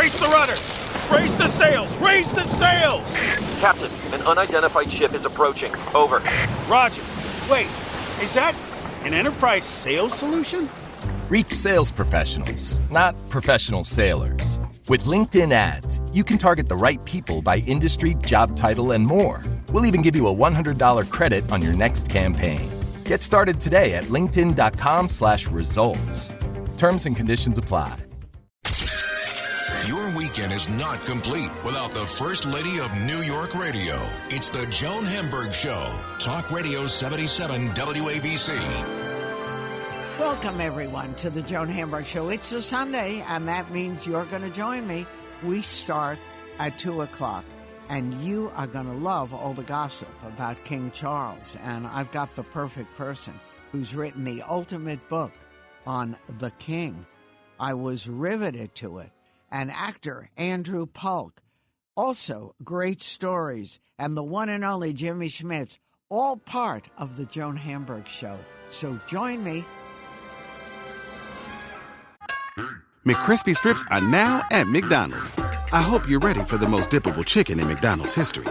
Brace the rudders! Raise the sails! Raise the sails! Captain, an unidentified ship is approaching. Over. Roger. Wait, is that an enterprise sales solution? Reach sales professionals, not professional sailors. With LinkedIn ads, you can target the right people by industry, job title, and more. We'll even give you a $100 credit on your next campaign. Get started today at linkedin.com/results. Terms and conditions apply. Your weekend is not complete without the First Lady of New York Radio. It's the Joan Hamburg Show. Talk Radio 77 WABC. Welcome, everyone, to the Joan Hamburg Show. It's a Sunday, and that means you're going to join me. We start at 2 o'clock, and you are going to love all the gossip about King Charles. And I've got the perfect person who's written the ultimate book on the king. I was riveted to it. And actor Andrew Polk, also great stories, and the one and only Jimmy Schmitz, all part of the Joan Hamburg Show. So join me. McCrispy strips are now at McDonald's. I hope you're ready for the most dippable chicken in McDonald's history.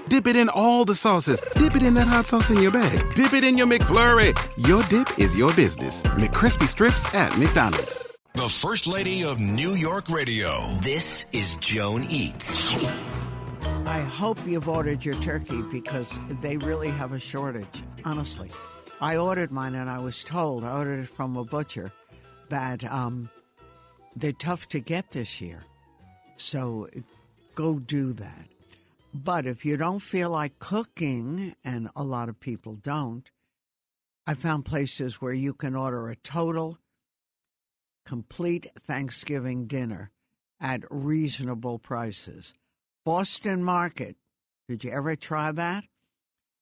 Dip it in all the sauces. Dip it in that hot sauce in your bag. Dip it in your McFlurry. Your dip is your business. McCrispy strips at McDonald's. The First Lady of New York Radio. This is Joan Eats. I hope you've ordered your turkey because they really have a shortage, honestly. I ordered mine and I was told, I ordered it from a butcher, that they're tough to get this year. So go do that. But if you don't feel like cooking, and a lot of people don't, I found places where you can order a total complete Thanksgiving dinner at reasonable prices. Boston Market. Did you ever try that?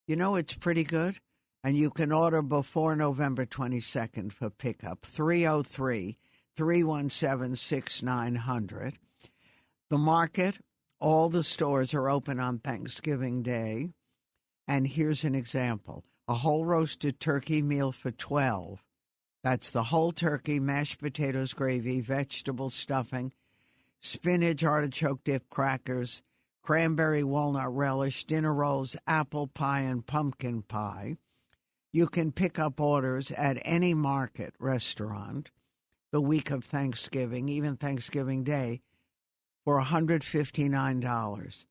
You know, it's pretty good. And you can order before November 22nd for pickup. 303-317-6900. The Market, all the stores are open on Thanksgiving Day. And here's an example. A whole roasted turkey meal for $12. That's the whole turkey, mashed potatoes, gravy, vegetable stuffing, spinach, artichoke dip, crackers, cranberry walnut relish, dinner rolls, apple pie, and pumpkin pie. You can pick up orders at any Market restaurant the week of Thanksgiving, even Thanksgiving Day, for $159.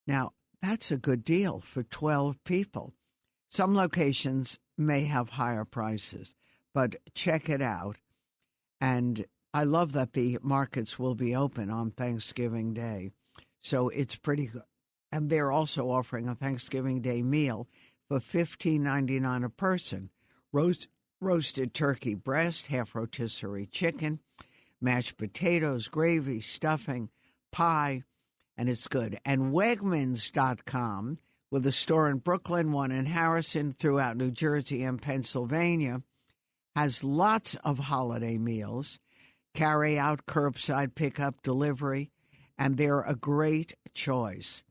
Now, that's a good deal for 12 people. Some locations may have higher prices, but check it out. And I love that the markets will be open on Thanksgiving Day. So it's pretty good. And they're also offering a Thanksgiving Day meal for $15.99 a person. Roasted turkey breast, half rotisserie chicken, mashed potatoes, gravy, stuffing, pie, and it's good. And Wegmans.com, with a store in Brooklyn, one in Harrison, throughout New Jersey and Pennsylvania, has lots of holiday meals, carry out, curbside pickup, delivery, and they're a great choice.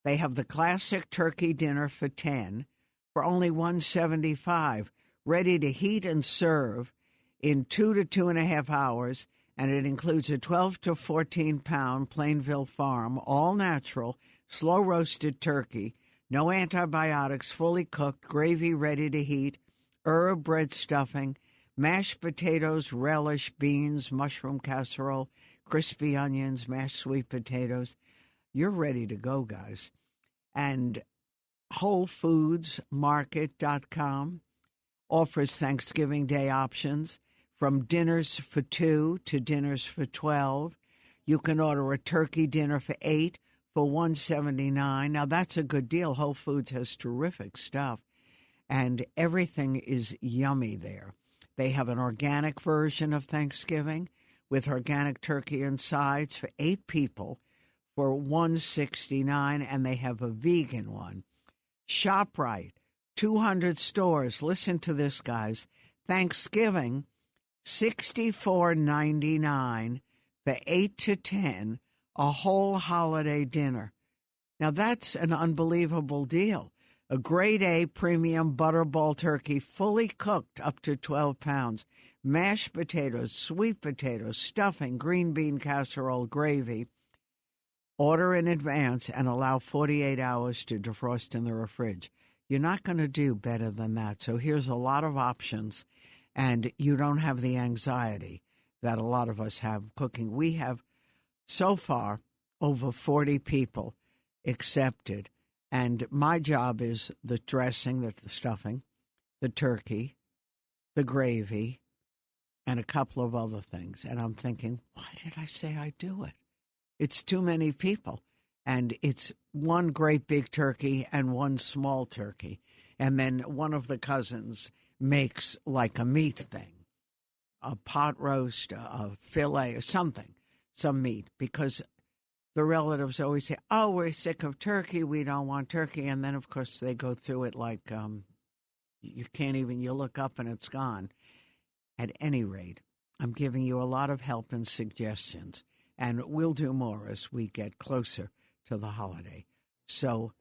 They have the classic turkey dinner for $10 for only $175, ready to heat and serve in 2 to 2.5 hours, and it includes a 12 to 14-pound Plainville Farm, all natural, slow-roasted turkey, no antibiotics, fully cooked, gravy ready to heat, herb bread stuffing, mashed potatoes, relish, beans, mushroom casserole, crispy onions, mashed sweet potatoes. You're ready to go, guys. And WholeFoodsMarket.com offers Thanksgiving Day options from dinners for 2 to dinners for 12. You can order a turkey dinner for 8 for $179. Now, that's a good deal. Whole Foods has terrific stuff, and everything is yummy there. They have an organic version of Thanksgiving with organic turkey and sides for 8 people for $169, and they have a vegan one. ShopRite, 200 stores. Listen to this, guys. Thanksgiving, $64.99 for 8 to 10, a whole holiday dinner. Now, that's an unbelievable deal. A grade A premium butterball turkey, fully cooked, up to 12 pounds. mashed potatoes, sweet potatoes, stuffing, green bean casserole, gravy. Order in advance and allow 48 hours to defrost in the fridge. You're not going to do better than that. So here's a lot of options, and you don't have the anxiety that a lot of us have cooking. We have, so far, over 40 people accepted, and my job is the dressing, the stuffing, the turkey, the gravy, and a couple of other things. And I'm thinking, why did I say I'd do it? It's too many people, and it's one great big turkey and one small turkey. And then one of the cousins makes like a meat thing, a pot roast, a fillet, or something, some meat, because the relatives always say, oh, we're sick of turkey, we don't want turkey. And then, of course, they go through it like you can't even, you look up and it's gone. At any rate, I'm giving you a lot of help and suggestions. And we'll do more as we get closer to the holiday. So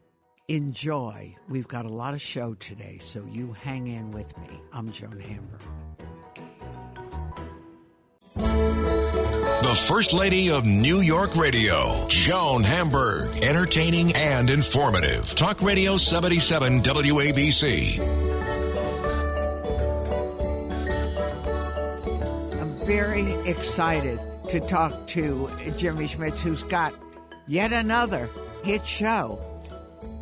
enjoy. We've got a lot of show today, so you hang in with me. I'm Joan Hamburg. The First Lady of New York Radio, Joan Hamburg. Entertaining and informative. Talk Radio 77 WABC. I'm very excited to talk to Jimmy Schmitz, who's got yet another hit show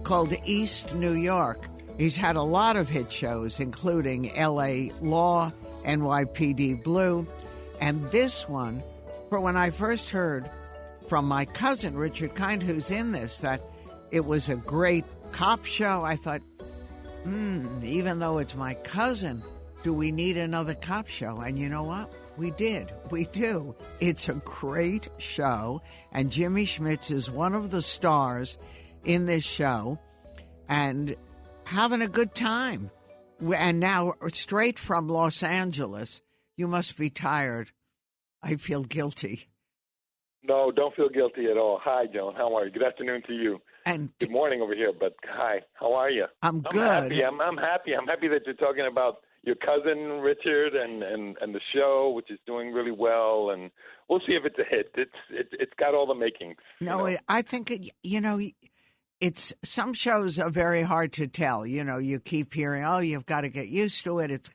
called East New York. He's had a lot of hit shows, including L.A. Law, NYPD Blue, and this one, for when I first heard from my cousin, Richard Kind, who's in this, that it was a great cop show, I thought, even though it's my cousin, do we need another cop show? And you know what? We did. We do. It's a great show, and Jimmy Schmitz is one of the stars in this show and having a good time. And now, straight from Los Angeles, you must be tired. I feel guilty. No, don't feel guilty at all. Hi, Joan. How are you? Good afternoon to you. And good morning over here, but hi. How are you? I'm good. Happy. I'm happy. I'm happy that you're talking about your cousin Richard and the show, which is doing really well, and we'll see if it's a hit. It's got all the makings. No, I think it's some shows are very hard to tell. You keep hearing, oh, you've got to get used to it. It's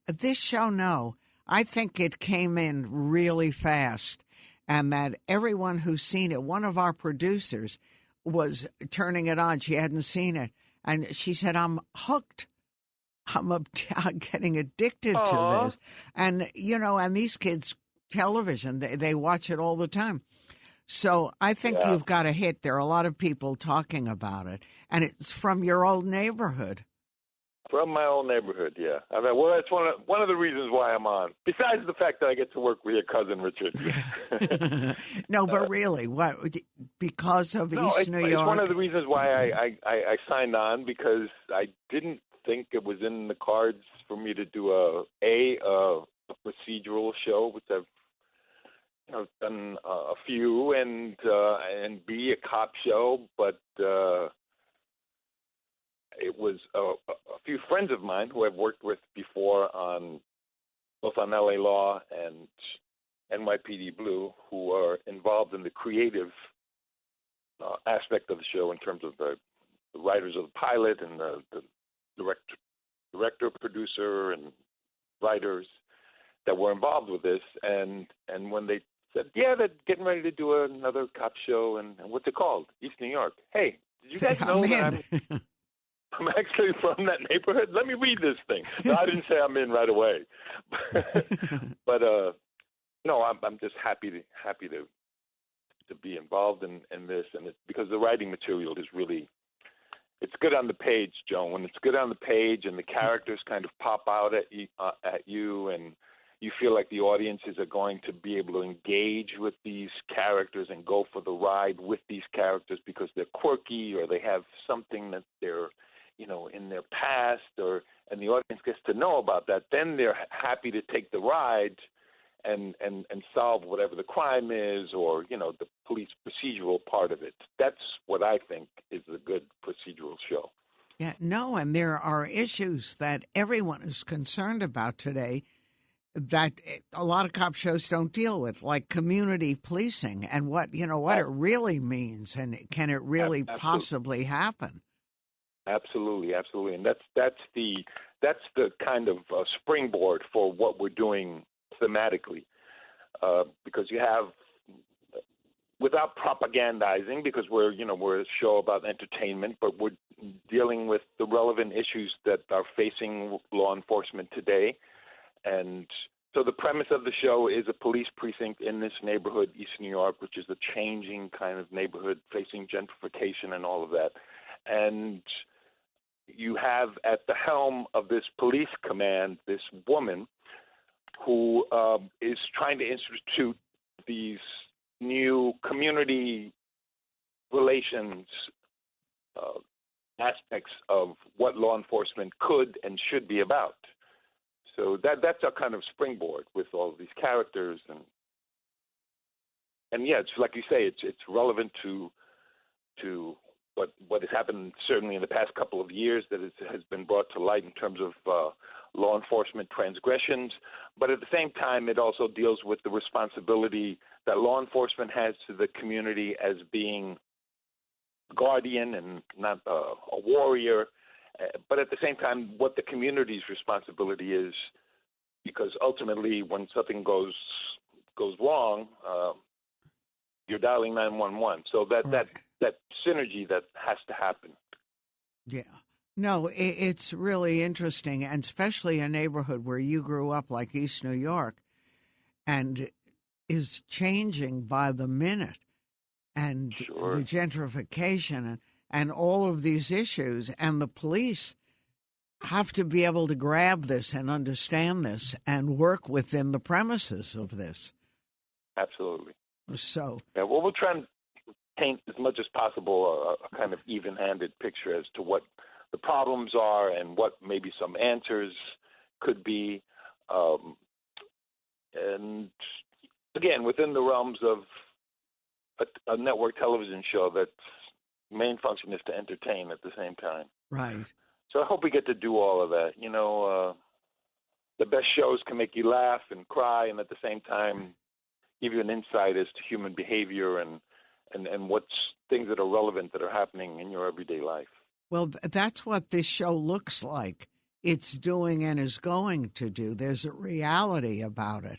this show. No, I think it came in really fast, and that everyone who's seen it, one of our producers was turning it on. She hadn't seen it, and she said, "I'm hooked. I'm getting addicted to this." And, and these kids, television, they watch it all the time. So I think you've got a hit. There are a lot of people talking about it. And it's from your old neighborhood. From my old neighborhood, yeah. I mean, well, that's one of the reasons why I'm on, besides the fact that I get to work with your cousin, Richard. Yeah. No, but really, what? Because of East New York? It's one of the reasons why I signed on, because I didn't think it was in the cards for me to do a procedural show, which I've done a few, and B, a cop show, but it was a few friends of mine who I've worked with before both on LA Law and NYPD Blue, who are involved in the creative aspect of the show in terms of the writers of the pilot and the director, producer, and writers that were involved with this. And when they said, yeah, they're getting ready to do another cop show, and what's it called? East New York. Hey, did you guys know that I'm actually from that neighborhood? Let me read this thing. No, I didn't say I'm in right away. But no, I'm just happy to be involved in this, and it's because the writing material is really, it's good on the page, Joan. When it's good on the page and the characters kind of pop out at you, and you feel like the audiences are going to be able to engage with these characters and go for the ride with these characters because they're quirky or they have something that they're, in their past, and the audience gets to know about that, then they're happy to take the ride and solve whatever the crime is, or, the police procedural part of it. That's what I think is a good procedural show. Yeah, no, and there are issues that everyone is concerned about today. that a lot of cop shows don't deal with, like community policing and what it really means, and can it really possibly happen? Absolutely, and that's the kind of springboard for what we're doing thematically, because you have, without propagandizing, because we're a show about entertainment, but we're dealing with the relevant issues that are facing law enforcement today. And so the premise of the show is a police precinct in this neighborhood, East New York, which is a changing kind of neighborhood facing gentrification and all of that. And you have at the helm of this police command this woman who is trying to institute these new community relations aspects of what law enforcement could and should be about. So that's our kind of springboard with all of these characters, and yeah, it's like you say, it's relevant to what has happened certainly in the past couple of years, that has been brought to light in terms of law enforcement transgressions. But at the same time, it also deals with the responsibility that law enforcement has to the community as being guardian and not a warrior. But at the same time, what the community's responsibility is, because ultimately, when something goes wrong, you're dialing 911. So that synergy that has to happen. Yeah. No, it's really interesting, and especially a neighborhood where you grew up, like East New York, and is changing by the minute, and Sure. the gentrification and all of these issues, and the police have to be able to grab this and understand this and work within the premises of this. Absolutely. So, yeah, well, we'll try and paint as much as possible a kind of even-handed picture as to what the problems are and what maybe some answers could be. And again, within the realms of a network television show that's main function is to entertain at the same time. right. So I hope we get to do all of that. The best shows can make you laugh and cry, and at the same time give you an insight as to human behavior and what's things that are relevant that are happening in your everyday life. Well, that's what this show looks like. It's doing and is going to do. There's a reality about it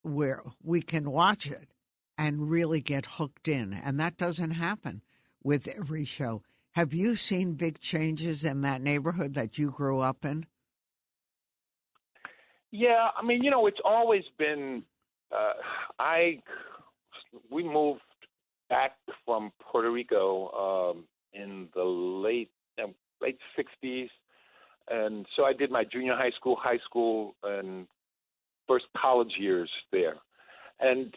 where we can watch it and really get hooked in, and that doesn't happen with every show. Have you seen big changes in that neighborhood that you grew up in? Yeah, I mean, it's always been. We moved back from Puerto Rico in the late 60s, and so I did my junior high school, and first college years there. And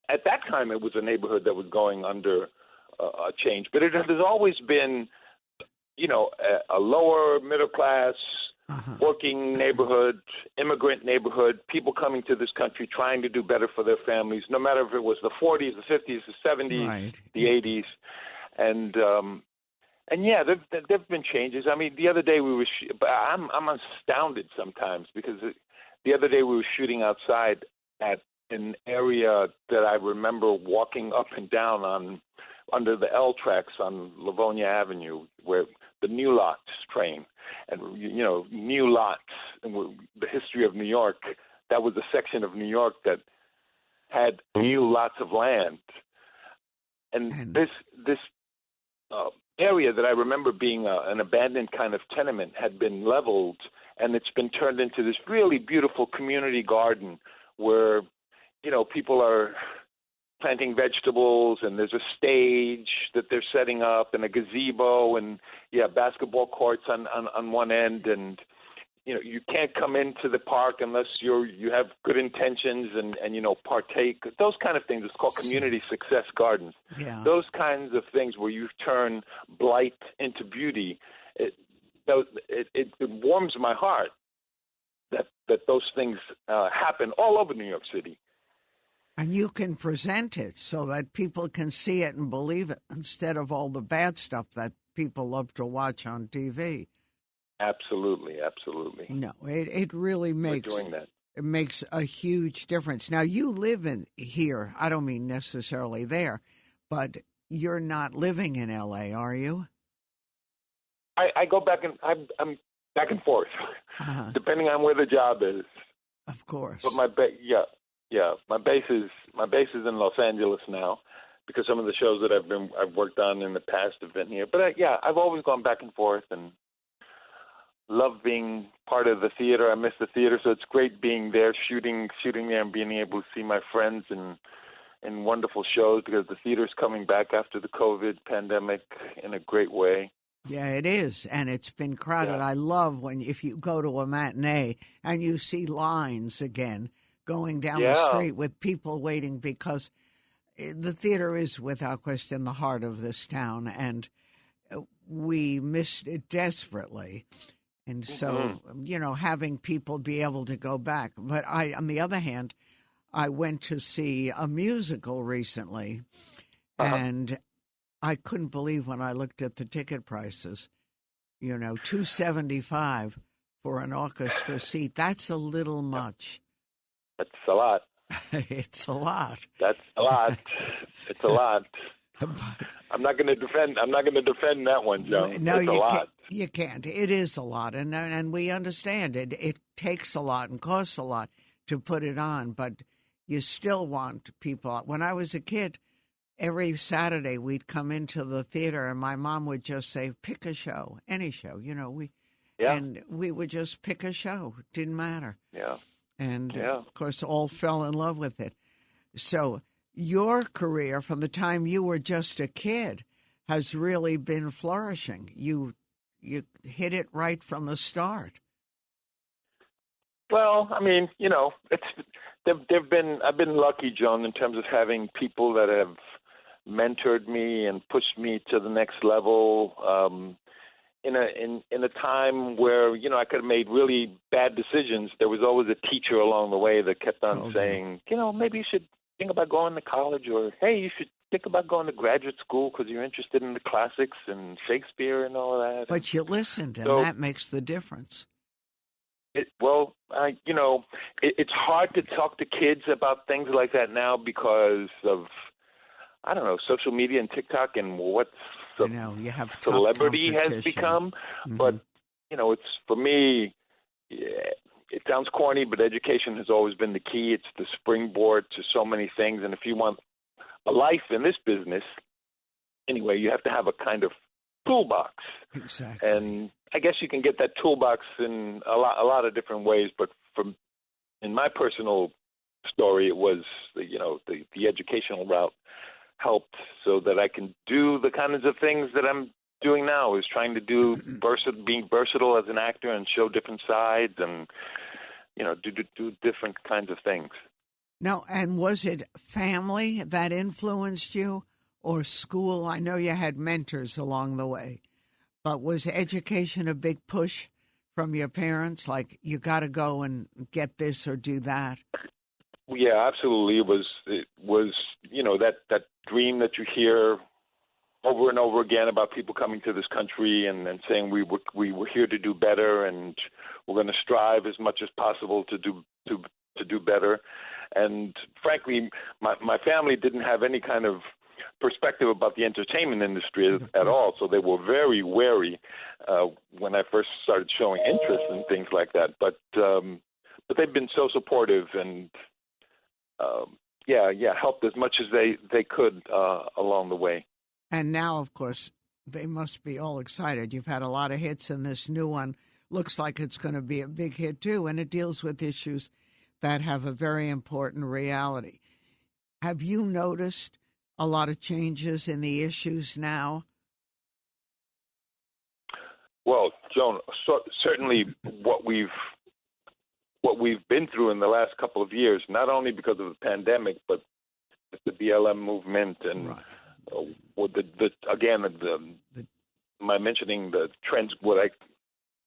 at that time, it was a neighborhood that was going under a change, but it has always been, a lower middle class, working neighborhood, immigrant neighborhood, people coming to this country trying to do better for their families, no matter if it was the 40s, the 50s, the 70s, Right. the 80s. And yeah, there've been changes. I mean, the other day but I'm astounded sometimes, because the other day we were shooting outside at an area that I remember walking up and down under the L tracks on Livonia Avenue, where the New Lots train, and New Lots, and the history of New York. That was a section of New York that had new lots of land, and this area that I remember being an abandoned kind of tenement had been leveled, and it's been turned into this really beautiful community garden where people are planting vegetables, and there's a stage that they're setting up, and a gazebo, and basketball courts on one end, and you can't come into the park unless you have good intentions and partake. Those kind of things. It's called community success gardens. Yeah. Those kinds of things where you turn blight into beauty. It warms my heart that those things happen all over New York City. And you can present it so that people can see it and believe it, instead of all the bad stuff that people love to watch on TV. Absolutely. No, it really makes We're doing that. It makes a huge difference. Now, you live in here. I don't mean necessarily there, but you're not living in L.A., are you? I go back and I'm back and forth, depending on where the job is. Of course. But my base is in Los Angeles now, because some of the shows that I've worked on in the past have been here. But I've always gone back and forth and love being part of the theater. I miss the theater, so it's great being there, shooting there, and being able to see my friends in wonderful shows, because the theater's coming back after the COVID pandemic in a great way. Yeah, it is, and it's been crowded. Yeah. I love if you go to a matinee and you see lines again going down the street with people waiting, because the theater is, without question, the heart of this town, and we missed it desperately. And so, having people be able to go back. But on the other hand, I went to see a musical recently, and I couldn't believe when I looked at the ticket prices. $275 for an orchestra seat. That's a little much. That's a lot. It's a lot. That's a lot. It's a lot. I'm not going to defend that one, Joe. No, it's a lot. You can't. It is a lot, and we understand it. It takes a lot and costs a lot to put it on, but you still want people. When I was a kid, every Saturday we'd come into the theater, and my mom would just say, "Pick a show, any show." And we would just pick a show. It didn't matter. Yeah. And of course, all fell in love with it. So your career, from the time you were just a kid, has really been flourishing. You hit it right from the start. Well, I mean, I've been lucky, Joan, in terms of having people that have mentored me and pushed me to the next level. In a time where I could have made really bad decisions, there was always a teacher along the way that kept on saying, maybe you should think about going to college, or hey, you should think about going to graduate school because you're interested in the classics and Shakespeare and all of that. But you listened, and that makes the difference. It's hard to talk to kids about things like that now because of, I don't know, social media and TikTok and what you have celebrity has become. Mm-hmm. But, it's, for me, it sounds corny, but education has always been the key. It's the springboard to so many things. And if you want a life in this business, anyway, you have to have a kind of toolbox. Exactly. And I guess you can get that toolbox in a lot of different ways. But in my personal story, it was the educational route helped so that I can do the kinds of things that I'm doing now, is trying to do being versatile as an actor and show different sides and do different kinds of things. Now, and was it family that influenced you, or school? I know you had mentors along the way, but was education a big push from your parents? Like, you got to go and get this or do that? Yeah, absolutely. It was that dream that you hear over and over again about people coming to this country and saying we were here to do better, and we're going to strive as much as possible to do better. And frankly, my family didn't have any kind of perspective about the entertainment industry at all, so they were very wary when I first started showing interest in things like that. But they've been so supportive and helped as much as they could along the way. And now, of course, they must be all excited. You've had a lot of hits, and this new one looks like it's going to be a big hit, too, and it deals with issues that have a very important reality. Have you noticed a lot of changes in the issues now? Well, Joan, certainly what we've been through in the last couple of years, not only because of the pandemic, but the BLM movement and right. My mentioning the what I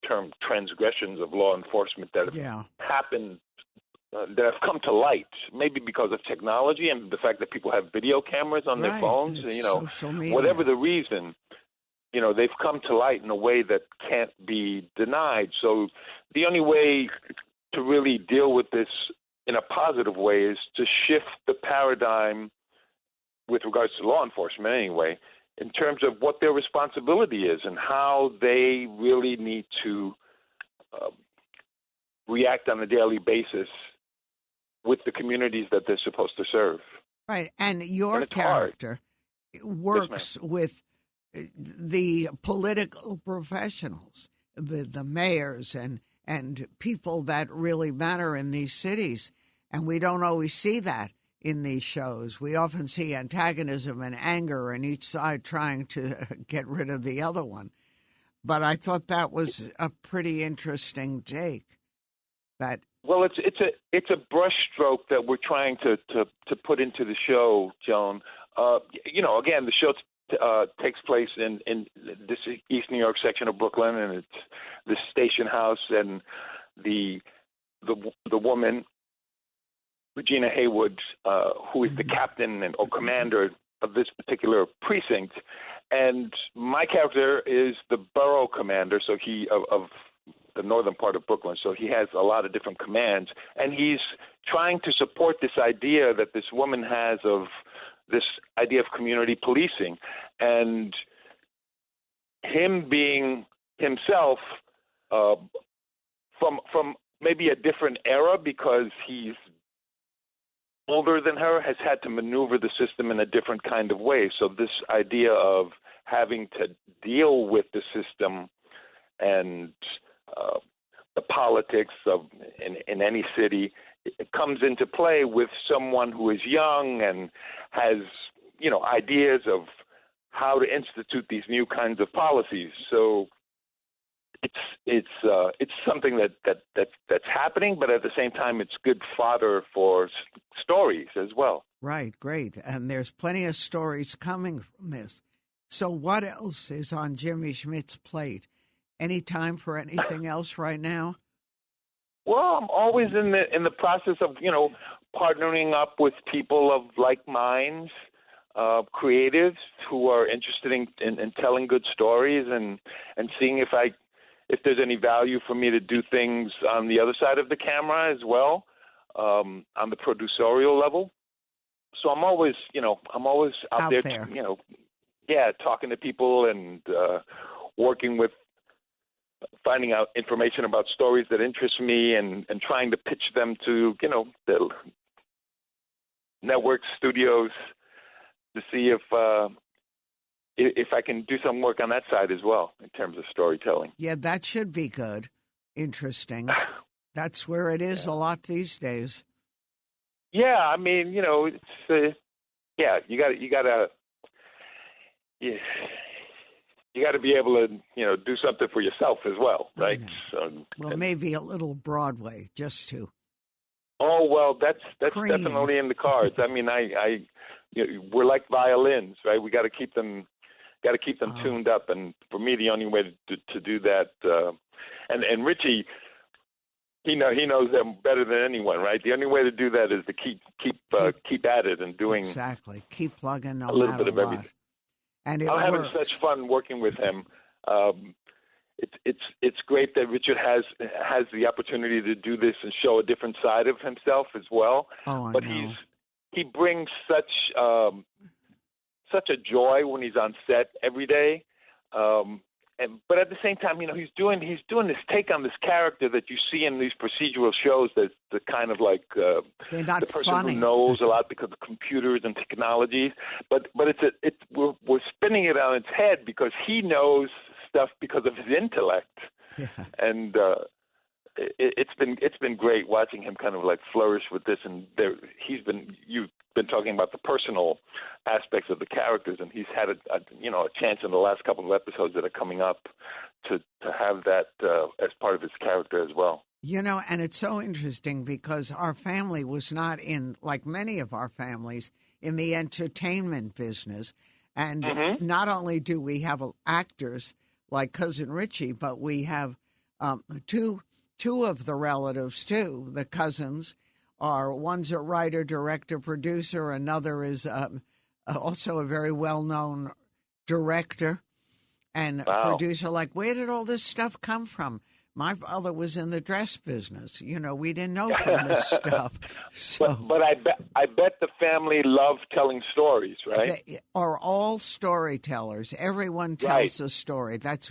term transgressions of law enforcement that have happened, that have come to light, maybe because of technology and the fact that people have video cameras on their phones, social media. Whatever the reason, they've come to light in a way that can't be denied. So the only way to really deal with this in a positive way is to shift the paradigm with regards to law enforcement anyway, in terms of what their responsibility is and how they really need to react on a daily basis with the communities that they're supposed to serve. Right, and your character works with the political professionals, the mayors and people that really matter in these cities. And we don't always see that in these shows. We often see antagonism and anger and each side trying to get rid of the other one. But I thought that was a pretty interesting take. Well, it's a brushstroke that we're trying to put into the show, Joan. Again, the show takes place in this East New York section of Brooklyn, and it's the station house, and the woman, Regina Haywood, who is the captain or commander of this particular precinct, and my character is the borough commander, so of the northern part of Brooklyn, so he has a lot of different commands, and he's trying to support this idea that this woman has of this idea of community policing, and him being himself from maybe a different era because he's older than her, has had to maneuver the system in a different kind of way. So this idea of having to deal with the system and the politics of in any city, it comes into play with someone who is young and has, ideas of how to institute these new kinds of policies. So it's something that's happening, but at the same time, it's good fodder for stories as well. Right, great, and there's plenty of stories coming from this. So, what else is on Jimmy Schmidt's plate? Any time for anything else right now? Well, I'm always in the process of partnering up with people of like minds, creatives who are interested in telling good stories and seeing if there's any value for me to do things on the other side of the camera as well, on the producerial level. So I'm always out there. Talking to people and working with, finding out information about stories that interest me and trying to pitch them to, the network studios to see if I can do some work on that side as well in terms of storytelling. Yeah, that should be good. Interesting. That's where it is a lot these days. Yeah, I mean, it's you got to be able to, do something for yourself as well, right? So, maybe a little Broadway, just to. Oh well, that's Cream. Definitely in the cards. I mean, we're like violins, right? We got to keep them tuned up, and for me, the only way to do that, and Richie, he knows them better than anyone, right? The only way to do that is to keep at it and doing keep plugging a little bit of everything. And I'm having such fun working with him. It's great that Richard has the opportunity to do this and show a different side of himself as well. But he brings such a joy when he's on set every day. But at the same time, he's doing this take on this character that you see in these procedural shows. That's the kind of like the person funny. Who knows a lot because of computers and technologies. But we're spinning it on its head because he knows stuff because of his intellect, and it's been great watching him kind of like flourish with this. And you've been talking about the personal aspects of the characters, and he's had a chance in the last couple of episodes that are coming up to have that as part of his character as well. And it's so interesting because our family was not in, like many of our families, in the entertainment business. And not only do we have actors like Cousin Richie, but we have two of the relatives, too, the cousins. One's a writer, director, producer. Another is also a very well-known director and producer. Like, where did all this stuff come from? My father was in the dress business. You know, we didn't know from this stuff. So, but I bet the family loved telling stories, right? They are all storytellers. Everyone tells a story. That's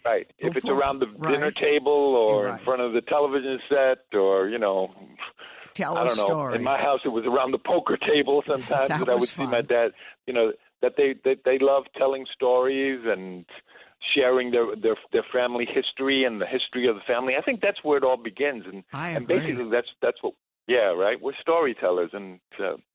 right. If it's around the dinner table or in front of the television set, or tell I a don't know. story. In my house, it was around the poker table sometimes that I would see my dad. That they love telling stories and sharing their family history and the history of the family. I think that's where it all begins, and basically that's what. Yeah, right. We're storytellers and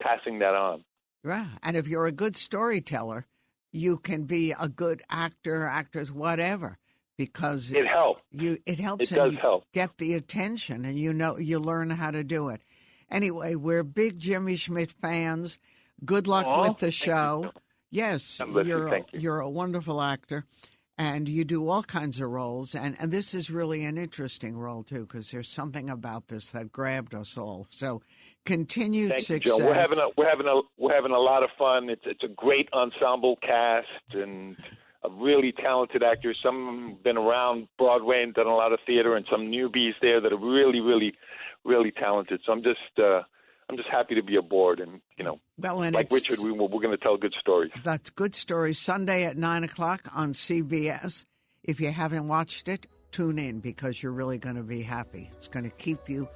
passing that on. Yeah, and if you're a good storyteller, you can be a good actor, actress, whatever, because it helps. It helps. It does help. Get the attention, and you learn how to do it. Anyway, we're big Jimmy Schmidt fans. Good luck with the show. Yes, you're a wonderful actor. And you do all kinds of roles, and this is really an interesting role too, because there's something about this that grabbed us all. So, continued Thank success. You, Joe. We're having a lot of fun. It's a great ensemble cast and a really talented actors. Some have been around Broadway and done a lot of theater, and some newbies there that are really, really, really talented. So I'm just happy to be aboard, and like Richard, we're going to tell good stories. That's Good Stories, Sunday at 9:00 on CBS. If you haven't watched it, tune in because you're really going to be happy. It's going to keep you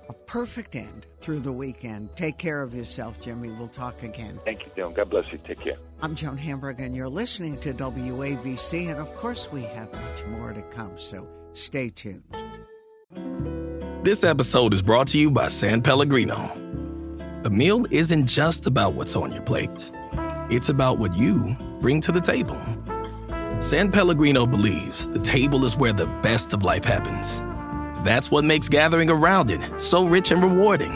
a perfect end through the weekend. Take care of yourself, Jimmy. We'll talk again. Thank you, Joan. God bless you. Take care. I'm Joan Hamburg, and you're listening to WABC, and of course we have much more to come, so stay tuned. This episode is brought to you by San Pellegrino. A meal isn't just about what's on your plate. It's about what you bring to the table. San Pellegrino believes the table is where the best of life happens. That's what makes gathering around it so rich and rewarding.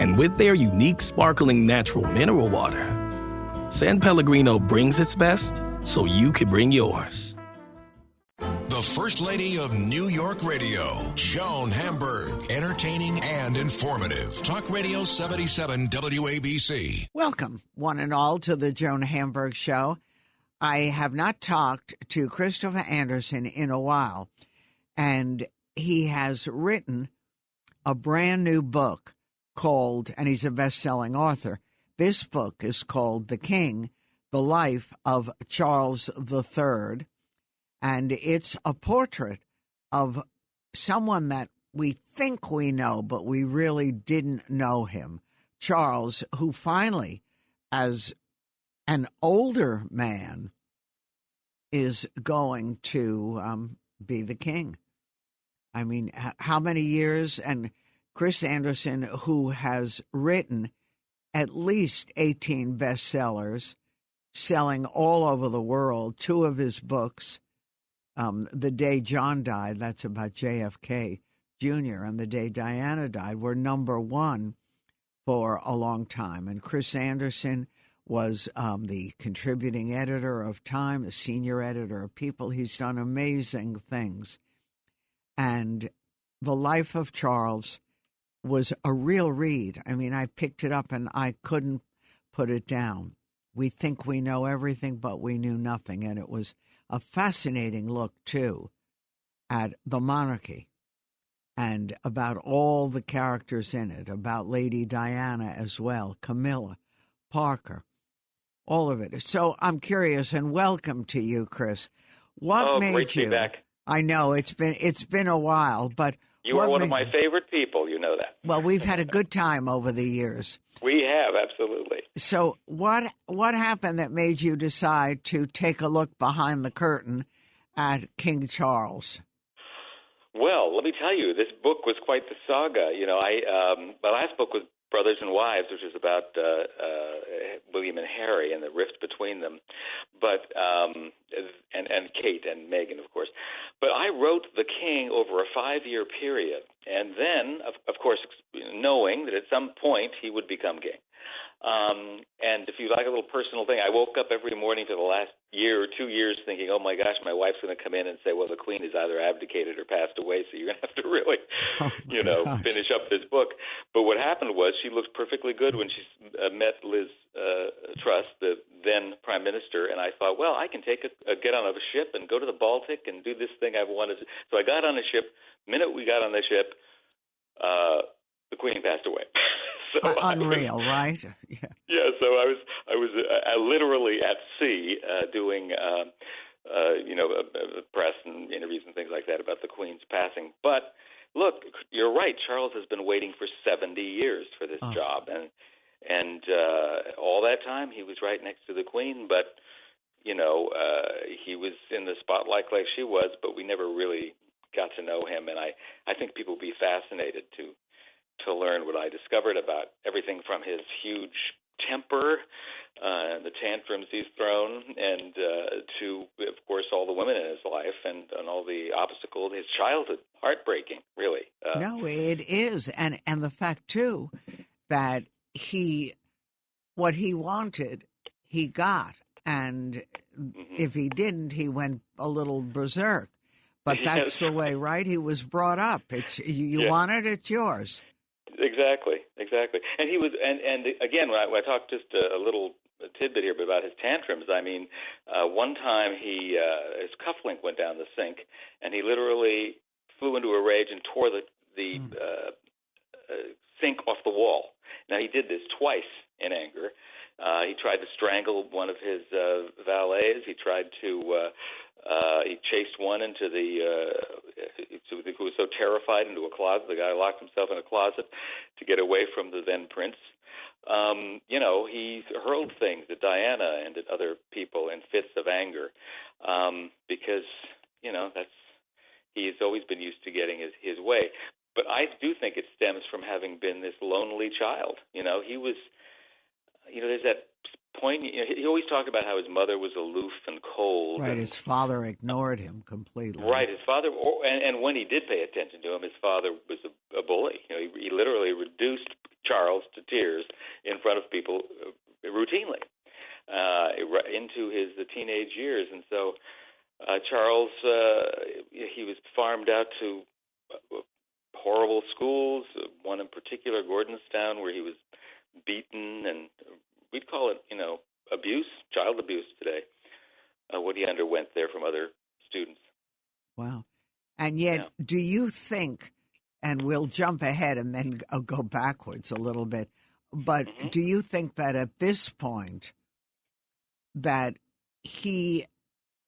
And with their unique sparkling natural mineral water, San Pellegrino brings its best so you can bring yours. The First Lady of New York Radio, Joan Hamburg. Entertaining and informative. Talk Radio 77 WABC. Welcome, one and all, to the Joan Hamburg Show. I have not talked to Christopher Anderson in a while, and he has written a brand new book called, and he's a best-selling author, this book is called The King, The Life of Charles III. And it's a portrait of someone that we think we know, but we really didn't know him. Charles, who finally, as an older man, is going to be the king. I mean, how many years? And Chris Anderson, who has written at least 18 bestsellers, selling all over the world, 2 of his books, The Day John Died, that's about JFK Jr., and The Day Diana Died, were number 1 for a long time. And Chris Anderson was the contributing editor of Time, the senior editor of People. He's done amazing things. And The Life of Charles was a real read. I mean, I picked it up and I couldn't put it down. We think we know everything, but we knew nothing. And it was a fascinating look, too, at the monarchy and about all the characters in it, about Lady Diana as well, Camilla, Parker, all of it. So I'm curious, and welcome to you, Chris. What made great to you? be back. I know it's been a while, but you are one of my favorite people. You know that. Well, we've had a good time over the years. We have, absolutely. So what happened that made you decide to take a look behind the curtain at King Charles? Well, let me tell you, this book was quite the saga. You know, my last book was Brothers and Wives, which is about William and Harry and the rift between them, but and Kate and Meghan, of course. But I wrote The King over a 5-year period, and then, of course, knowing that at some point he would become king. And if you like a little personal thing, I woke up every morning for the last year or 2 years thinking, oh, my gosh, my wife's going to come in and say, well, the queen has either abdicated or passed away, so you're going to have to really, finish up this book. But what happened was she looked perfectly good when she met Liz Truss, the then Prime Minister, and I thought, well, I can get on a ship and go to the Baltic and do this thing I've wanted to. So I got on a ship. Minute we got on the ship, the Queen passed away. So unreal, right? Yeah. Yeah. So I was literally at sea doing press and interviews and things like that about the Queen's passing. But look, you're right. Charles has been waiting for 70 years for this job, and all that time he was right next to the Queen. But he was in the spotlight like she was, but we never really got to know him. And I think people would be fascinated to learn what I discovered about everything from his huge temper, the tantrums he's thrown, and to, of course, all the women in his life and all the obstacles. His childhood, heartbreaking, really. No, it is. And the fact, too, that what he wanted, he got. And if he didn't, he went a little berserk. But that's the way, right? He was brought up. You want it, it's yours. Exactly. And he was, and again, when I talked just a little tidbit here about his tantrums, I mean, one time his cufflink went down the sink, and he literally flew into a rage and tore the sink off the wall. Now, he did this twice in anger. He tried to strangle one of his valets. He tried to he chased one into who was so terrified, into a closet. The guy locked himself in a closet to get away from the then prince. He hurled things at Diana and at other people in fits of anger because, he's always been used to getting his way. But I do think it stems from having been this lonely child. He was, there's that point, he always talked about how his mother was aloof and cold. Right, his father ignored him completely. Right, his father, and when he did pay attention to him, his father was a bully. He literally reduced Charles to tears in front of people routinely into the teenage years. And so Charles, he was farmed out to horrible schools, one in particular, Gordonstown, where he was beaten, and we'd call it, abuse, child abuse today, what he underwent there from other students. Wow. And yet, do you think, and we'll jump ahead and then go backwards a little bit, but do you think that at this point that he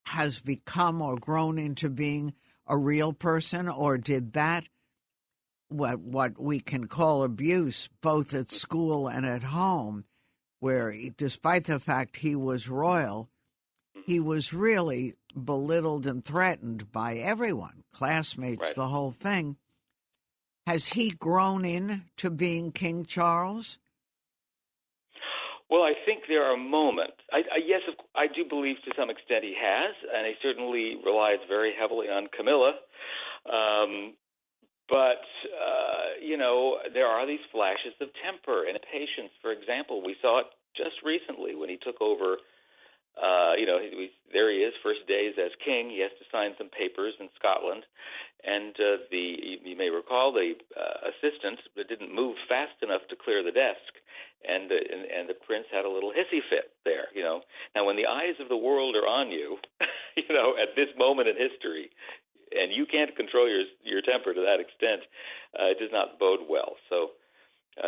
has become or grown into being a real person, or did that, what we can call abuse, both at school and at home, where despite the fact he was royal, he was really belittled and threatened by everyone, classmates, right, the whole thing. Has he grown into being King Charles? Well, I think there are moments. Yes, I do believe to some extent he has, and he certainly relies very heavily on Camilla. But there are these flashes of temper and patience. For example, we saw it just recently when he took over. There he is, first days as king. He has to sign some papers in Scotland, and you may recall the assistant didn't move fast enough to clear the desk, and the prince had a little hissy fit there. Now when the eyes of the world are on you, at this moment in history, and you can't control your temper to that extent, it does not bode well. So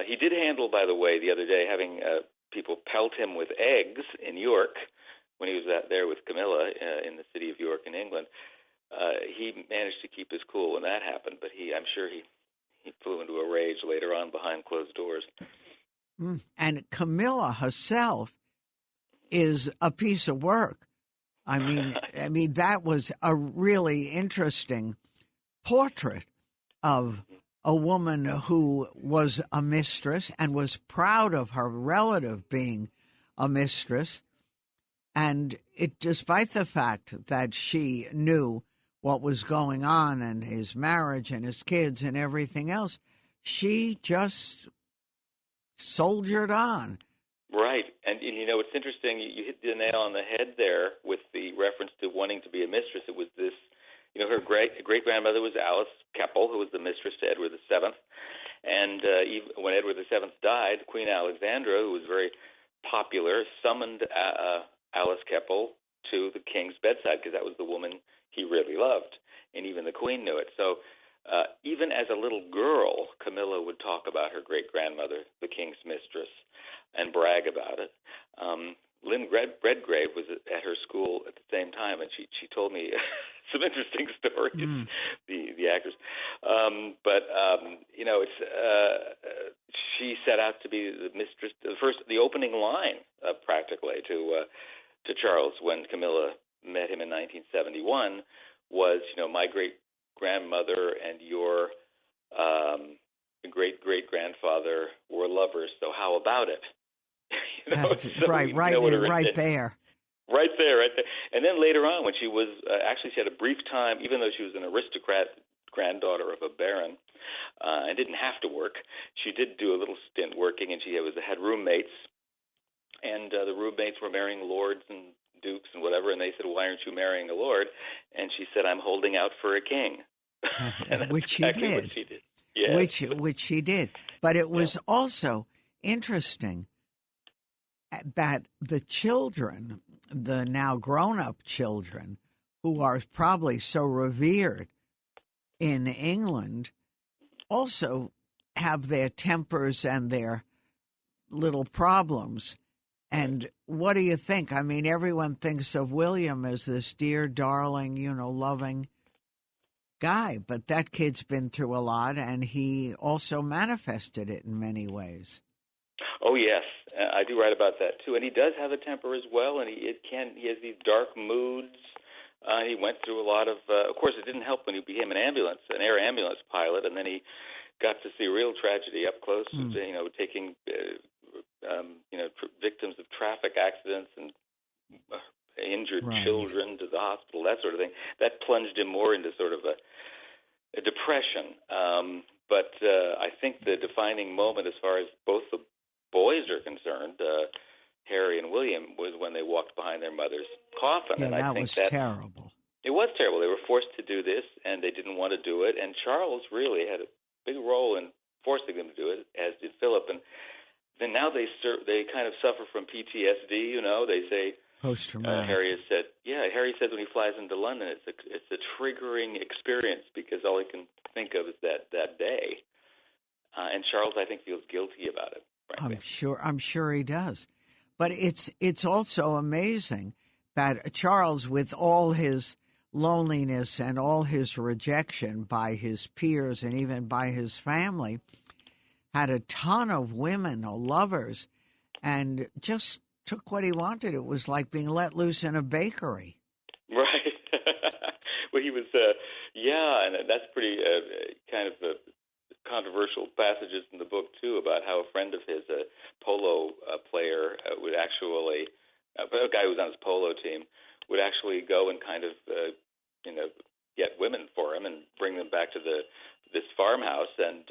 he did handle, by the way, the other day, having people pelt him with eggs in York when he was there with Camilla in the city of York in England. He managed to keep his cool when that happened, but I'm sure he flew into a rage later on behind closed doors. And Camilla herself is a piece of work. I mean, that was a really interesting portrait of a woman who was a mistress and was proud of her relative being a mistress. And despite the fact that she knew what was going on and his marriage and his kids and everything else, she just soldiered on. Right. And it's interesting, you hit the nail on the head there with the reference to wanting to be a mistress. It was this, her great-grandmother was Alice Keppel, who was the mistress to Edward VII. And even when Edward VII died, Queen Alexandra, who was very popular, summoned Alice Keppel to the king's bedside because that was the woman he really loved, and even the queen knew it. So even as a little girl, Camilla would talk about her great-grandmother, the king's mistress, and brag about it. Lynn Redgrave was at her school at the same time, and she told me some interesting stories, the actress. She set out to be the mistress, the opening line, practically, to Charles when Camilla met him in 1971 was, my great-grandmother and your great-great-grandfather were lovers, so how about it? Right there. Right there. And then later on, when she was actually, she had a brief time, even though she was an aristocrat, granddaughter of a baron, and didn't have to work, she did do a little stint working, and she had roommates, and the roommates were marrying lords and dukes and whatever, and they said, "Why aren't you marrying a lord?" And she said, "I'm holding out for a king." Which she exactly did. What she did. Yes. Which she did. But it was also interesting that the children, the now grown-up children, who are probably so revered in England, also have their tempers and their little problems. And what do you think? I mean, everyone thinks of William as this dear, darling, loving guy, but that kid's been through a lot, and he also manifested it in many ways. Oh, yes. I do write about that, too. And he does have a temper as well, and he has these dark moods. He went through a lot of course, it didn't help when he became an air ambulance pilot, and then he got to see real tragedy up close, taking, victims of traffic accidents and injured children to the hospital, that sort of thing. That plunged him more into sort of a depression. But I think the defining moment as far as both the boys are concerned, Harry and William, was when they walked behind their mother's coffin. Yeah, and that I think was terrible. It was terrible. They were forced to do this, and they didn't want to do it. And Charles really had a big role in forcing them to do it, as did Philip. And then now they kind of suffer from PTSD. They say post-traumatic. Harry says when he flies into London, it's a triggering experience because all he can think of is that day. And Charles, I think, feels guilty about it. Frankly. I'm sure he does. But it's also amazing that Charles, with all his loneliness and all his rejection by his peers and even by his family, had a ton of women or lovers and just took what he wanted. It was like being let loose in a bakery. Right. Well, he was, and that's pretty kind of controversial passages in the book, too, about how a friend of his, a polo player, would actually, a guy who was on his polo team, would actually go and kind of, get women for him and bring them back to this farmhouse. And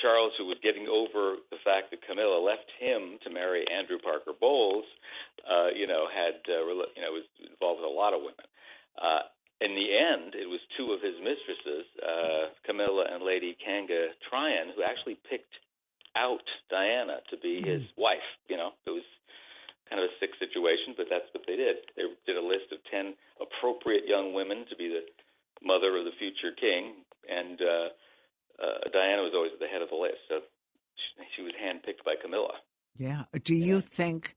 Charles, who was getting over the fact that Camilla left him to marry Andrew Parker Bowles, was involved with a lot of women. In the end, it was two of his mistresses, Camilla and Lady Kanga Tryon, who actually picked out Diana to be his wife. It was kind of a sick situation, but that's what they did. They did a list of 10 appropriate young women to be the mother of the future king, and Diana was always at the head of the list. So she was handpicked by Camilla. Yeah. Do you think,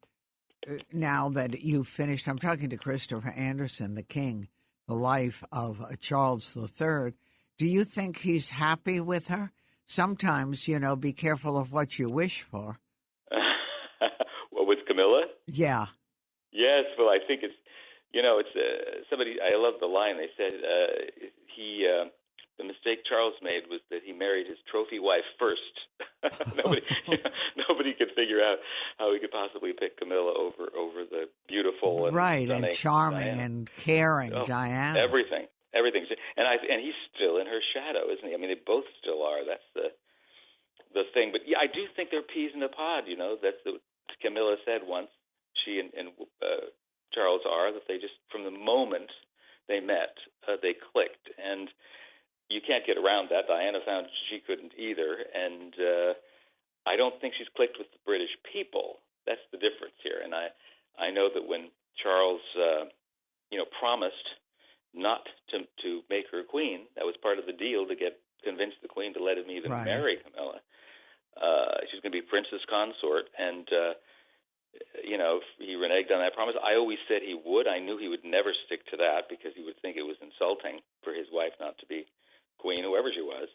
now that you've finished, I'm talking to Christopher Anderson, the king, the life of Charles III, do you think he's happy with her? Sometimes, be careful of what you wish for. Well, with Camilla? Yeah. Yes, well, I think it's somebody, I love the line. They said the mistake Charles made was that he married his trophy wife first. Nobody could figure out how he could possibly pick Camilla over the beautiful and and charming Diana. And caring Diana. Everything, and he's still in her shadow, isn't he? I mean, they both still are. That's the thing. But yeah, I do think they're peas in a pod. That's what Camilla said once. She and Charles are that they just from the moment they met, they clicked, and you can't get around that. Diana found she couldn't either, and I don't think she's clicked with the British know that when Charles, promised not to make her queen, that was part of the deal to convince the queen to let him even marry Camilla. She's going to be princess consort, and he reneged on that promise. I always said he would. I knew he would never stick to that because he would think it was insulting for his wife not to be queen, whoever she was.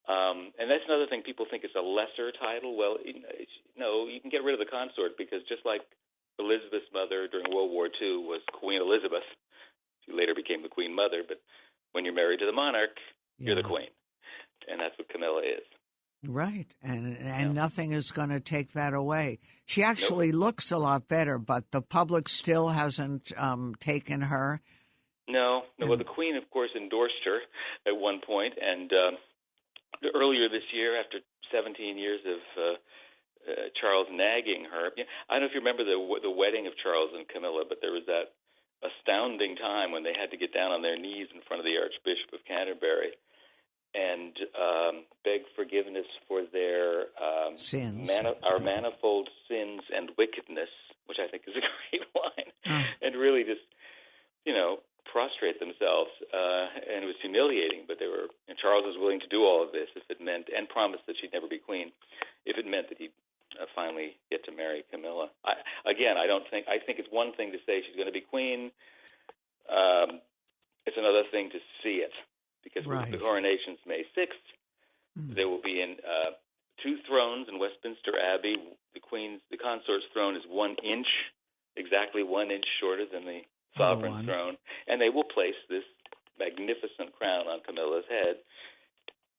And that's another thing. People think it's a lesser title. Well, you can get rid of the consort because just like Elizabeth's mother during World War II was Queen Elizabeth, she later became the Queen Mother, but when you're married to the monarch, you're the queen. And that's what Camilla is. Right. And nothing is going to take that away. She actually looks a lot better, but the public still hasn't taken her. No. Well, the Queen, of course, endorsed her at one point, and earlier this year, after 17 years of Charles nagging her, I don't know if you remember the wedding of Charles and Camilla, but there was that astounding time when they had to get down on their knees in front of the Archbishop of Canterbury and beg forgiveness for their sins, our manifold sins and wickedness, which I think is a great line, and really just, prostrate themselves. And it was humiliating, but Charles was willing to do all of this if it meant, and promised that she'd never be queen, if it meant that he'd finally get to marry Camilla. I think it's one thing to say she's going to be queen. It's another thing to see it. Because the coronation's May 6th, there will be 2 thrones in Westminster Abbey. The consort's throne is exactly 1 inch shorter than the sovereign's throne, and they will place this magnificent crown on Camilla's head,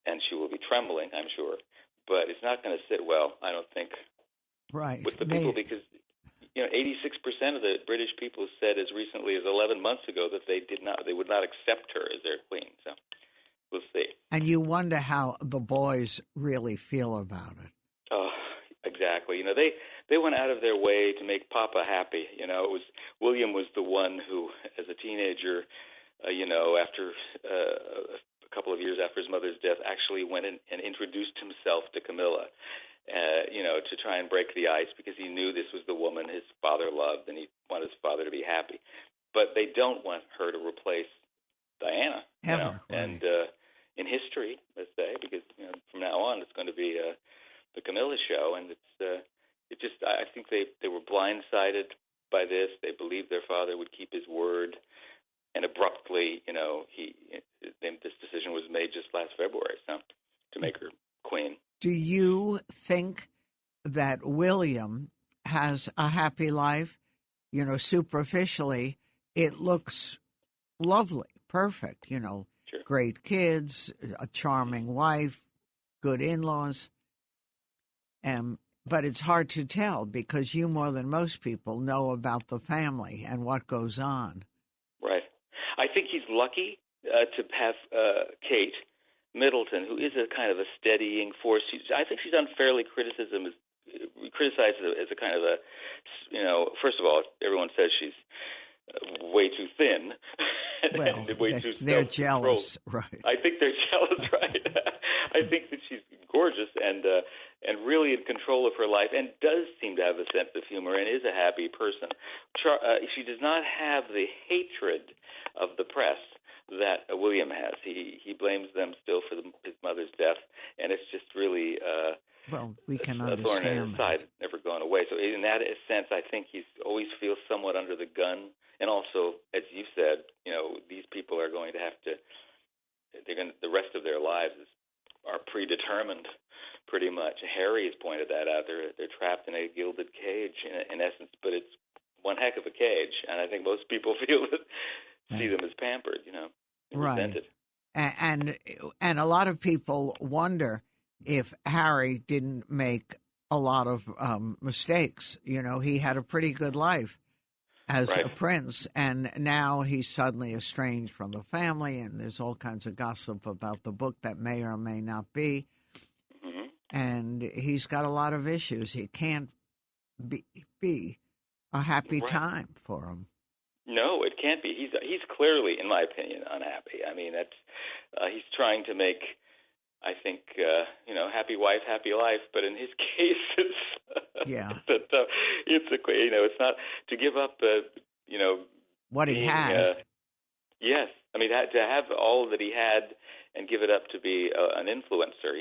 and she will be trembling, I'm sure. But it's not going to sit well, I don't think, with the people, because 86% of the British people said as recently as 11 months ago that they would not accept her as their queen. So we'll see. And you wonder how the boys really feel about it. Oh, exactly. They went out of their way to make Papa happy. William was the one who, as a teenager, after a couple of years after his mother's death, actually went in and introduced himself to Camilla. To try and break the ice, because he knew this was the woman his father loved and he wanted his father to be happy. But they don't want her to replace Diana. Ever. And in history, let's say, because from now on it's going to be the Camilla show, and I think they were blindsided by this. They believed their father would keep his word, and abruptly, this decision was made just last February, to make her queen. Do you think that William has a happy life? Superficially, it looks lovely, perfect, Sure. Great kids, a charming wife, good in-laws. But it's hard to tell because you, more than most people, know about the family and what goes on. Right. I think he's lucky to have Kate Middleton, who is a kind of a steadying force. I think she's unfairly criticized as a kind of first of all, everyone says she's way too thin. Well, they're jealous, right? I think they're jealous, right? I think that she's gorgeous and really in control of her life, and does seem to have a sense of humor and is a happy person. She does not have the hatred of the press that William has. He blames them still for his mother's death, and it's just really we can a thorn in his side, never gone away. So in that sense, I think he always feels somewhat under the gun. And also, as you said, these people are going to have to. The rest of their lives are predetermined, pretty much. Harry has pointed that out. They're trapped in a gilded cage, in essence, but it's one heck of a cage. And I think most people see them as pampered, right? Resented. And a lot of people wonder if Harry didn't make a lot of mistakes. He had a pretty good life as a prince, and now he's suddenly estranged from the family, and there's all kinds of gossip about the book that may or may not be. Mm-hmm. And he's got a lot of issues. It can't be a happy time for him. No, it can't be. He's clearly, in my opinion, unhappy. I mean, he's trying to make I think happy wife, happy life. But in his case, it's not to give up. What he had. Yes, I mean to have all that he had and give it up to be an influencer.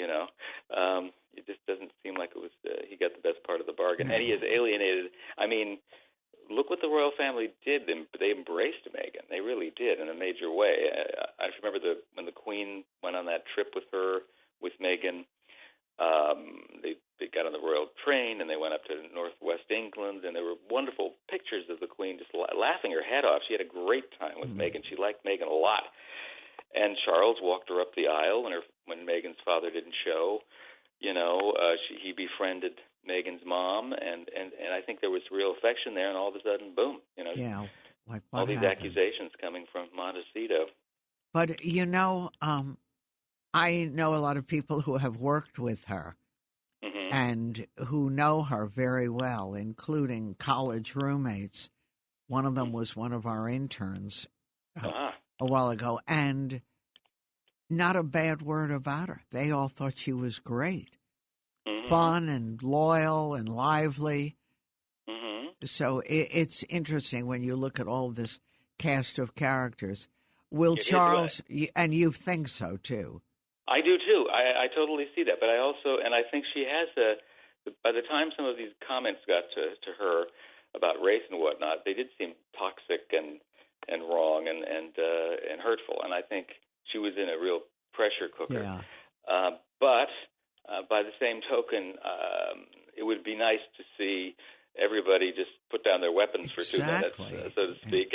It just doesn't seem like it was. He got the best part of the bargain, and he is alienated. I mean, look what the royal family did. They embraced Meghan. They really did in a major way. I remember when the Queen went on that trip with Meghan. They got on the royal train and they went up to northwest England, and there were wonderful pictures of the Queen just laughing her head off. She had a great time with Meghan. She liked Meghan a lot. And Charles walked her up the aisle when Meghan's father didn't show. He befriended Meghan's mom, and I think there was real affection there. And all of a sudden, boom! Like all these happened? Accusations coming from Montecito. But I know a lot of people who have worked with her and who know her very well, including college roommates. One of them was one of our interns a while ago, and not a bad word about her. They all thought she was great, fun and loyal and lively. So it's interesting when you look at all this cast of characters. Will Charles, and you think so too? I do too. I totally see that. But I think she has by the time some of these comments got to her about race and whatnot, they did seem toxic and wrong and hurtful. And I think she was in a real pressure cooker. Yeah. But by the same token, it would be nice to see everybody just put down their weapons for 2 minutes, so to speak,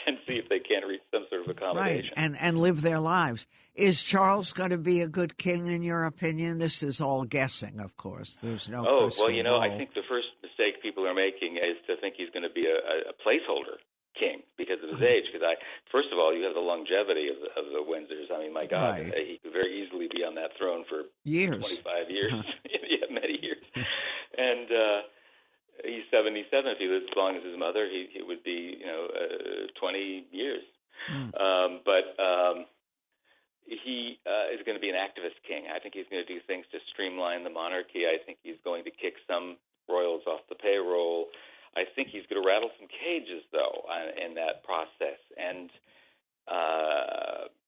and see if they can reach some sort of accommodation. Right, and live their lives. Is Charles going to be a good king, in your opinion? This is all guessing, of course. There's no crystal ball. I think the first mistake people are making is to think he's going to be a placeholder king because of his age. Because first of all, you have the longevity of the Windsors. I mean, my God, he could very easily be on that throne for years, 25 years, many years, and. He's 77. If he lives as long as his mother, he would be 20 years. But he is going to be an activist king. I think he's going to do things to streamline the monarchy. I think he's going to kick some royals off the payroll. I think he's going to rattle some cages, though, in that process, and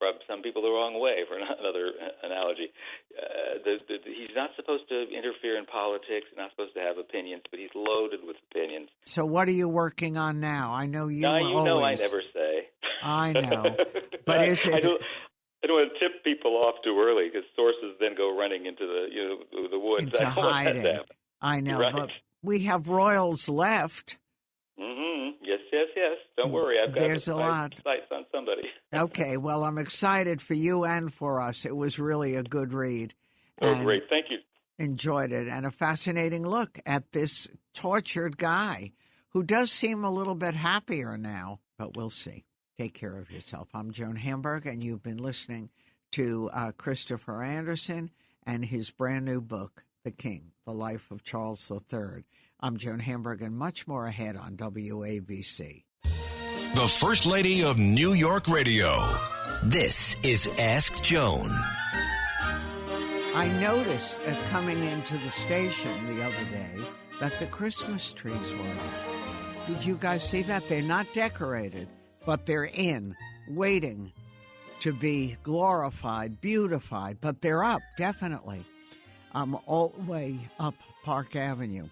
rub some people the wrong way, for another analogy. He's not supposed to interfere in politics. He's not supposed to have opinions, but he's loaded with opinions. So what are you working on now? I know you I always... never say. I know. But I don't want to tip people off too early because sources then go running into the woods. Into I don't want that to hiding. happen. I know, right. but we have royals left. Yes. Don't worry. I've got There's a lot. sights on somebody. Okay, well, I'm excited for you and for us. It was really a good read. Oh, great. Thank you. Enjoyed it, and a fascinating look at this tortured guy who does seem a little bit happier now, but we'll see. Take care of yourself. I'm Joan Hamburg, and you've been listening to Christopher Anderson and his brand new book, The King, The Life of Charles III. I'm Joan Hamburg, and much more ahead on WABC. The First Lady of New York Radio. This is Ask Joan. I noticed coming into the station the other day that the Christmas trees were up. Did you guys see that? They're not decorated, but they're waiting to be glorified, beautified, but they're up, definitely. All the way up Park Avenue.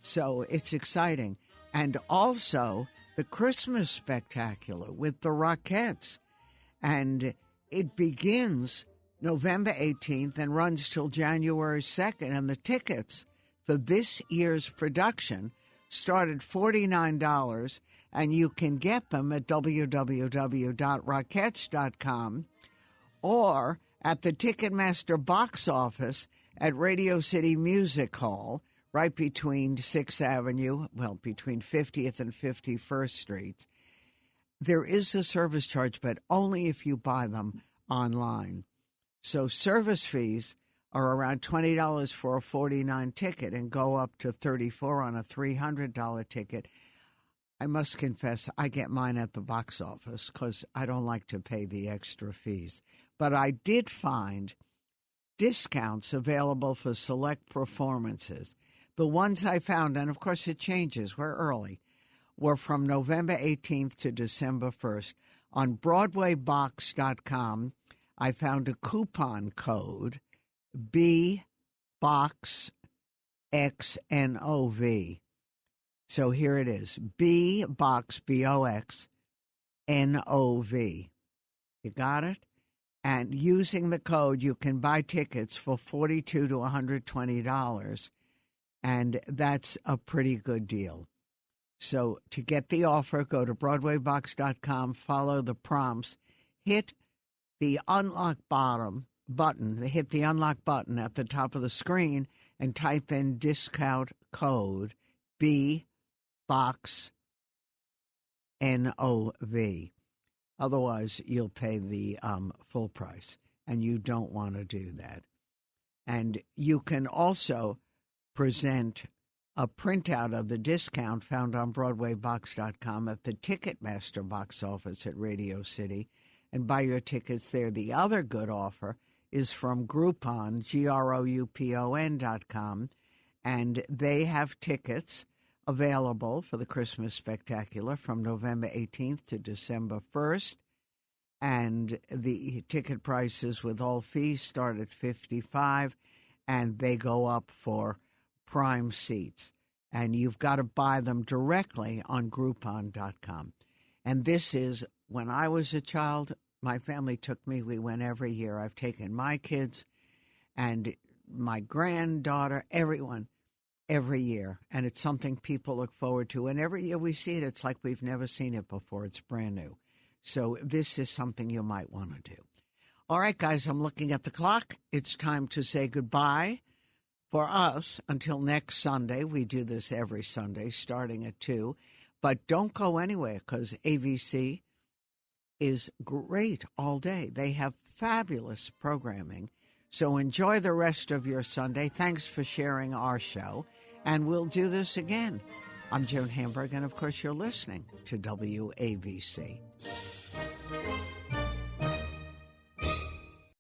So it's exciting. And also the Christmas Spectacular with the Rockettes. And it begins November 18th and runs till January 2nd. And the tickets for this year's production start at $49, and you can get them at www.rockettes.com or at the Ticketmaster box office at Radio City Music Hall, right between 6th Avenue, between 50th and 51st Street. There is a service charge, but only if you buy them online. So service fees are around $20 for a $49 ticket and go up to $34 on a $300 ticket. I must confess, I get mine at the box office because I don't like to pay the extra fees. But I did find discounts available for select performances. The ones I found, and of course it changes, we're early, were from November 18th to December 1st. On BroadwayBox.com, I found a coupon code, BBOXXNOV. So here it is, BBOXNOV. You got it? And using the code, you can buy tickets for $42 to $120, and that's a pretty good deal. So to get the offer, go to BroadwayBox.com, follow the prompts, hit the unlock button at the top of the screen, and type in discount code BBOXNOV. Otherwise, you'll pay the full price, and you don't want to do that. And you can also present a printout of the discount found on BroadwayBox.com at the Ticketmaster box office at Radio City and buy your tickets there. The other good offer is from Groupon, GROUPON.com, and they have tickets available for the Christmas Spectacular from November 18th to December 1st. And the ticket prices with all fees start at $55, and they go up for prime seats. And you've got to buy them directly on Groupon.com. And this is, when I was a child, my family took me. We went every year. I've taken my kids and my granddaughter, everyone, every year. And it's something people look forward to. And every year we see it, it's like we've never seen it before. It's brand new. So this is something you might want to do. All right, guys, I'm looking at the clock. It's time to say goodbye for us until next Sunday. We do this every Sunday starting at 2. But don't go anywhere because AVC is great all day. They have fabulous programming. So enjoy the rest of your Sunday. Thanks for sharing our show. And we'll do this again. I'm Joan Hamburg, and of course you're listening to WAVC.